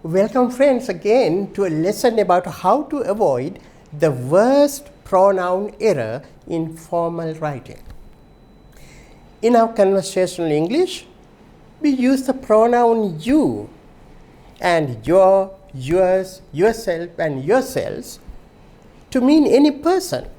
Welcome friends again to a lesson about how to avoid the worst pronoun error in formal writing. In our conversational English, we use the pronoun you and your, yours, yourself and yourselves to mean any person.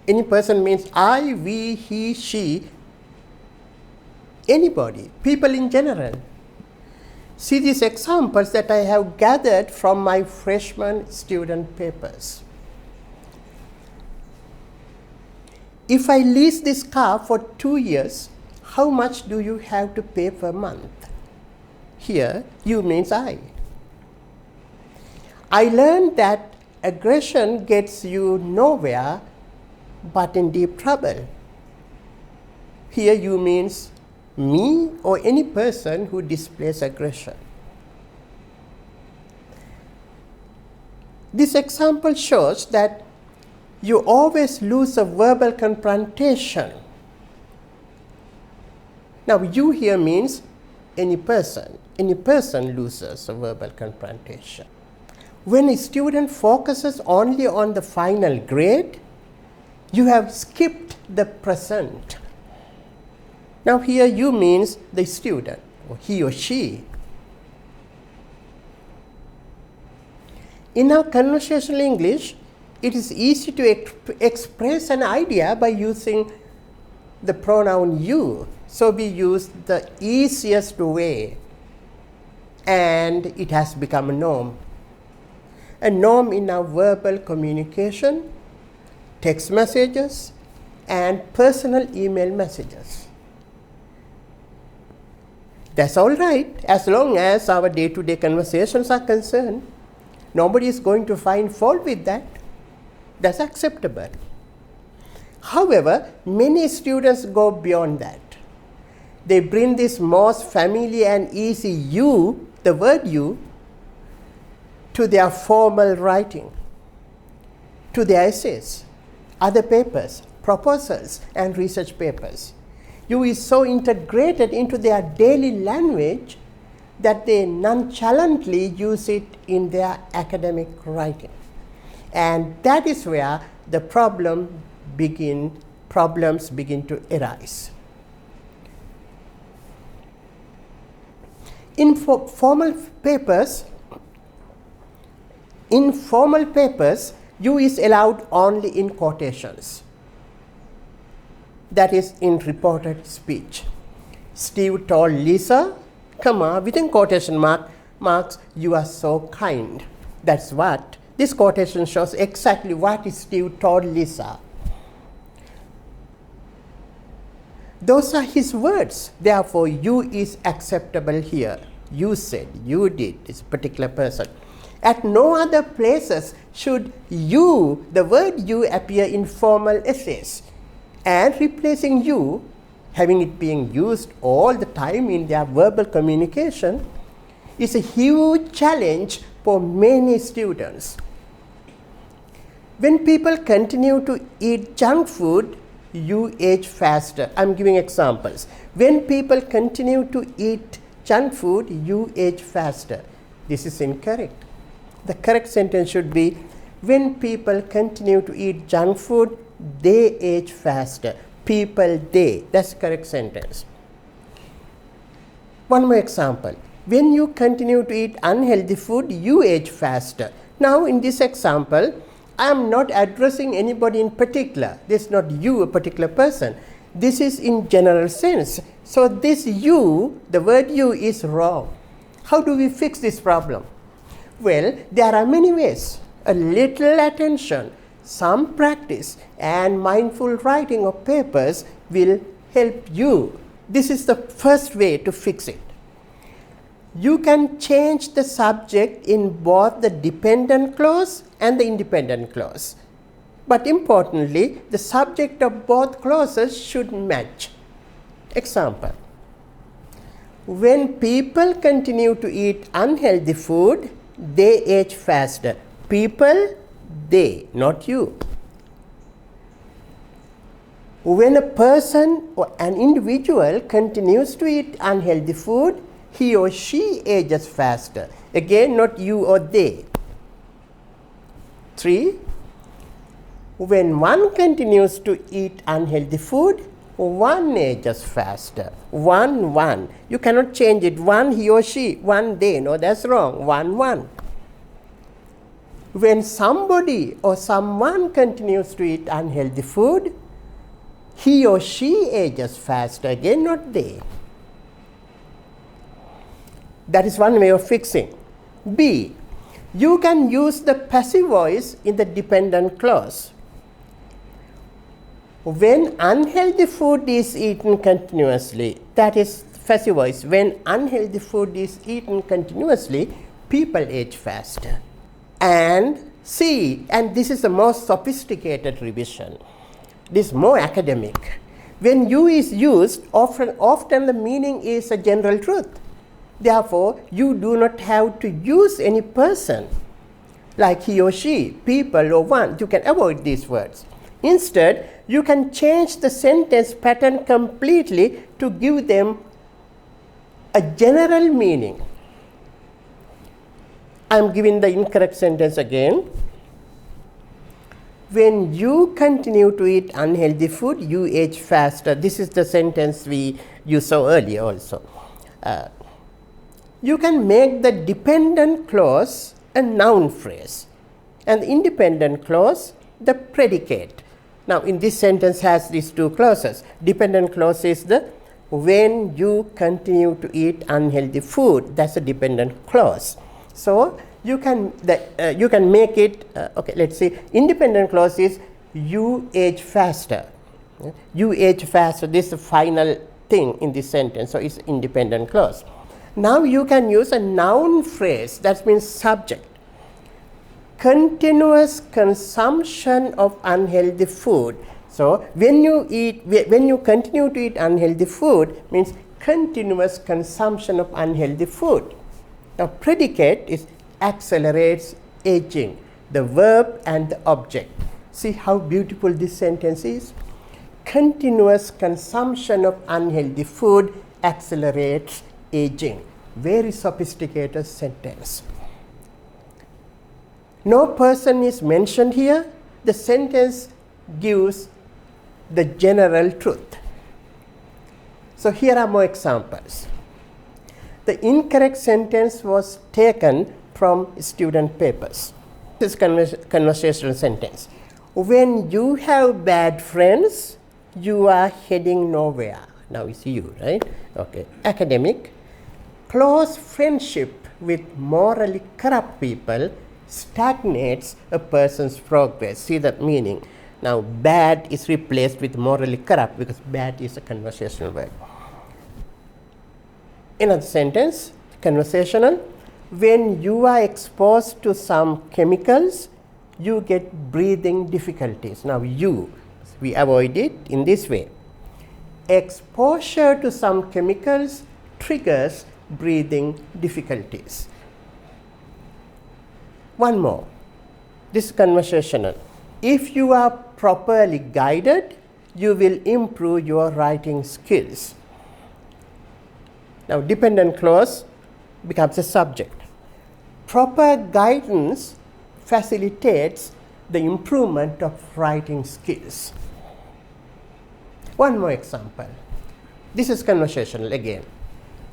Any person means I, we, he, she, anybody, people in general. See these examples that I have gathered from my freshman student papers. If I lease this car for 2 years, how much do you have to pay per month? Here, you means I. I learned that aggression gets you nowhere but in deep trouble. Here, you means me or any person who displays aggression. This example shows that you always lose a verbal confrontation. Now, you here means any person. Any person loses a verbal confrontation. When a student focuses only on the final grade, you have skipped the present. Now here you means the student, or he or she. In our conversational English, it is easy to express an idea by using the pronoun you. So we use the easiest way, and it has become a norm. A norm in our verbal communication, text messages, and personal email messages. That's all right, as long as our day-to-day conversations are concerned. Nobody is going to find fault with that. That's acceptable. However, many students go beyond that. They bring this most familiar and easy you, the word you, to their formal writing, to their essays, other papers, proposals, and research papers. You is so integrated into their daily language that they nonchalantly use it in their academic writing. And that is where the problems begin to arise. In formal papers, you is allowed only in quotations. That is in reported speech. Steve told Lisa, within quotation marks, you are so kind. That's what this quotation shows, exactly what Steve told Lisa. Those are his words. Therefore, you is acceptable here. You said, you did, this particular person. At no other places should you, the word you, appear in formal essays. And replacing you, having it being used all the time in their verbal communication, is a huge challenge for many students. When people continue to eat junk food, you age faster. I'm giving examples. When people continue to eat junk food, you age faster. This is incorrect. The correct sentence should be, when people continue to eat junk food, they age faster. People, they. That's the correct sentence. One more example. When you continue to eat unhealthy food, you age faster. Now, in this example, I am not addressing anybody in particular. This is not you, a particular person. This is in general sense. So this you, the word you, is wrong. How do we fix this problem? Well, there are many ways. A little attention, some practice, and mindful writing of papers will help you. This is the first way to fix it. You can change the subject in both the dependent clause and the independent clause. But importantly, the subject of both clauses should match. Example. When people continue to eat unhealthy food, they age faster. People, they, not you. When a person or an individual continues to eat unhealthy food, he or she ages faster. Again, not you or they. 3. When one continues to eat unhealthy food, one ages faster. 1, 1. You cannot change it. 1, he or she. 1, they. No, that's wrong. 1, 1. When somebody or someone continues to eat unhealthy food, he or she ages faster. Again, not they. That is one way of fixing. B. You can use the passive voice in the dependent clause. When unhealthy food is eaten continuously, that is passive voice. When unhealthy food is eaten continuously, people age faster. And C, and this is the most sophisticated revision. This is more academic. When you is used, often the meaning is a general truth. Therefore, you do not have to use any person like he or she, people or one. You can avoid these words. Instead, you can change the sentence pattern completely to give them a general meaning. I am giving the incorrect sentence again. When you continue to eat unhealthy food, you age faster. This is the sentence you saw earlier also. You can make the dependent clause a noun phrase and the independent clause the predicate. Now, in this sentence has these two clauses. Dependent clause is the when you continue to eat unhealthy food. That's a dependent clause. So, you can make it, okay, let's see, independent clause is you age faster. You age faster, this is the final thing in this sentence, so it's independent clause. Now you can use a noun phrase, that means subject. Continuous consumption of unhealthy food. So, when you continue to eat unhealthy food, means continuous consumption of unhealthy food. Now, predicate is accelerates aging, the verb and the object. See how beautiful this sentence is? Continuous consumption of unhealthy food accelerates aging. Very sophisticated sentence. No person is mentioned here. The sentence gives the general truth. So here are more examples. The incorrect sentence was taken from student papers. This is conversational sentence. When you have bad friends, you are heading nowhere. Now it's you, right? Okay. Academic. Close friendship with morally corrupt people stagnates a person's progress. See that meaning. Now bad is replaced with morally corrupt because bad is a conversational word. Another sentence, conversational. When you are exposed to some chemicals, you get breathing difficulties. Now we avoid it in this way. Exposure to some chemicals triggers breathing difficulties. One more. This is conversational. If you are properly guided, you will improve your writing skills. Now, dependent clause becomes a subject. Proper guidance facilitates the improvement of writing skills. One more example. This is conversational again.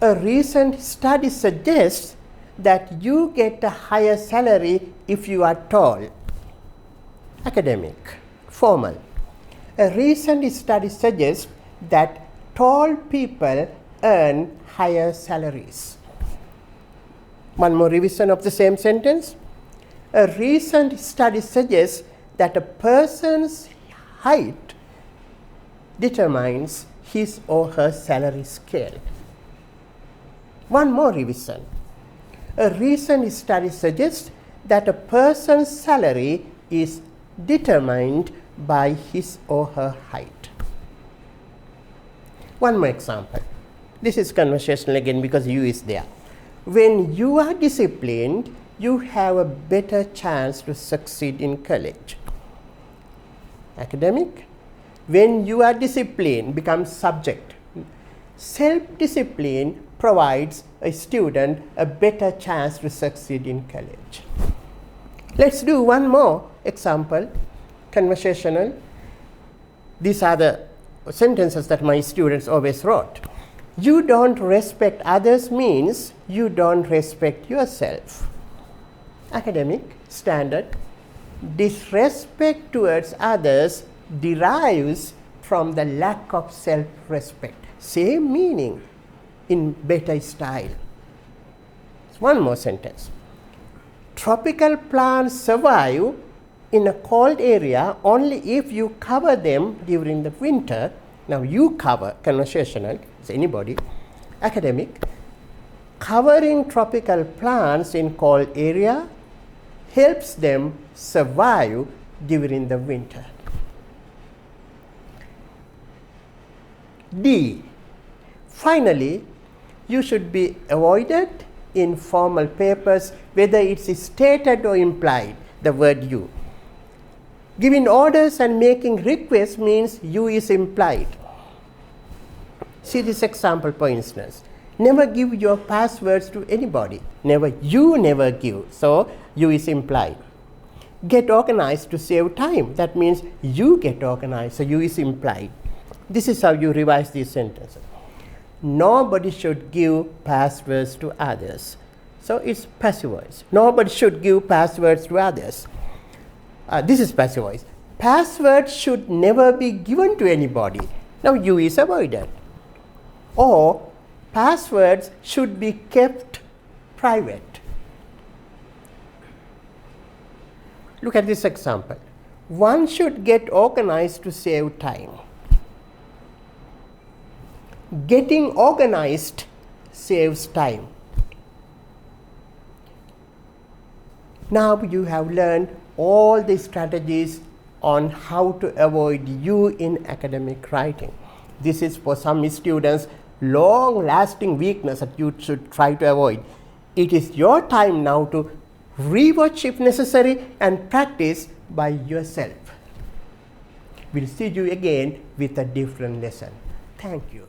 A recent study suggests that you get a higher salary if you are tall. Academic, formal. A recent study suggests that tall people earn higher salaries. One more revision of the same sentence. A recent study suggests that a person's height determines his or her salary scale. One more revision. A recent study suggests that a person's salary is determined by his or her height. One more example. This is conversational again because you is there. When you are disciplined, you have a better chance to succeed in college. Academic. When you are disciplined becomes subject. Self-discipline provides a student a better chance to succeed in college. Let's do one more example, conversational. These are the sentences that my students always wrote. You don't respect others means you don't respect yourself. Academic, standard. Disrespect towards others derives from the lack of self-respect. Same meaning in better style. One more sentence. Tropical plants survive in a cold area only if you cover them during the winter. Now you cover, conversational, it's anybody. Academic, covering tropical plants in cold area helps them survive during the winter. D. Finally, you should be avoided in formal papers, whether it's stated or implied, the word you. Giving orders and making requests means you is implied. See this example, for instance. Never give your passwords to anybody. You never give. So, you is implied. Get organized to save time. That means you get organized. So, you is implied. This is how you revise these sentences. Nobody should give passwords to others. So, it's passive voice. Nobody should give passwords to others. This is passive voice. Passwords should never be given to anybody. Now, you is avoided. Or passwords should be kept private. Look at this example. One should get organized to save time. Getting organized saves time. Now you have learned all the strategies on how to avoid you in academic writing. This is for some students long-lasting weakness that you should try to avoid. It is your time now to rewatch if necessary and practice by yourself. We'll see you again with a different lesson. Thank you.